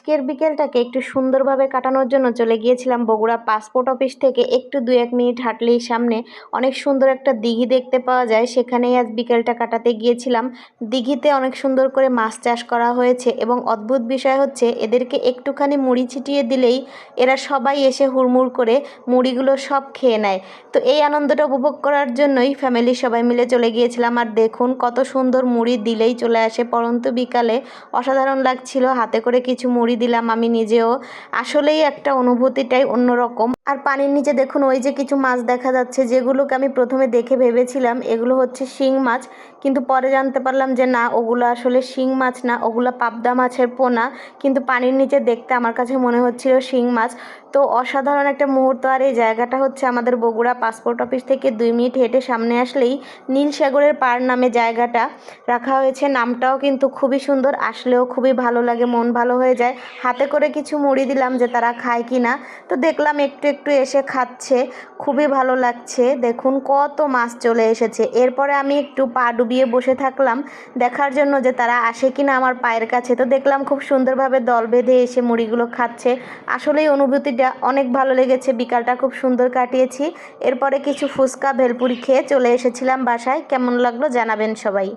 আজকের বিকেলটাকে একটু সুন্দরভাবে কাটানোর জন্য চলে গিয়েছিলাম বগুড়া পাসপোর্ট অফিস থেকে একটু 2-1 মিনিট হাঁটলেই সামনে অনেক সুন্দর একটা দিঘি দেখতে পাওয়া যায়, সেখানেই আজ বিকেলটা কাটাতে গিয়েছিলাম। দিঘিতে অনেক সুন্দর করে মাছ চাষ করা হয়েছে এবং অদ্ভুত বিষয় হচ্ছে এদেরকে একটুখানি মুড়ি ছিটিয়ে দিলেই এরা সবাই এসে হুড়মুড় করে মুড়িগুলো সব খেয়ে নেয়। তো এই আনন্দটা উপভোগ করার জন্যই ফ্যামিলির সবাই মিলে চলে গিয়েছিলাম। আর দেখুন কত সুন্দর মুড়ি দিলেই চলে আসে পরন্তু বিকালে, অসাধারণ লাগছিল। হাতে করে কিছু মুড়ি দিলাম আমি নিজেও। আসলেই একটা অনুভূতিটাই অন্যরকম। আর পানির নিচে দেখুন ওই যে কিছু মাছ দেখা যাচ্ছে, যেগুলোকে আমি প্রথমে দেখে ভেবেছিলাম এগুলো হচ্ছে শিং মাছ, কিন্তু পরে জানতে পারলাম যে না, ওগুলো আসলে শিং মাছ না, ওগুলো পাবদা মাছের পোনা। কিন্তু পানির নিচে দেখতে আমার কাছে মনে হচ্ছিল শিং মাছ। তো অসাধারণ একটা মুহূর্ত। আর এই জায়গাটা হচ্ছে আমাদের বগুড়া পাসপোর্ট অফিস থেকে 2 মিনিট হেঁটে সামনে আসলেই নীল সাগরের পাড় নামে জায়গাটা রাখা হয়েছে। নামটাও কিন্তু খুবই সুন্দর, আসলেও খুবই ভালো লাগে, মন ভালো হয়ে যায়। হাতে করে কিছু মুড়ি দিলাম যে তারা খায় কি না, তো দেখলাম একটু একটু এসে খাচ্ছে, খুবই ভালো লাগছে। দেখুন কত মাছ চলে এসেছে। এরপরে আমি একটু পা ডুবিয়ে বসে থাকলাম দেখার জন্য যে তারা আসে কি না আমার পায়ের কাছে। তো দেখলাম খুব সুন্দরভাবে দল বেঁধে এসে মুড়িগুলো খাচ্ছে। আসলেই অনুভূতিটা অনেক ভালো লেগেছে, বিকালটা খুব সুন্দর কাটিয়েছি। এরপরে কিছু ফুচকা ভেলপুরি খেয়ে চলে এসেছিলাম বাসায়। কেমন লাগলো জানাবেন সবাই।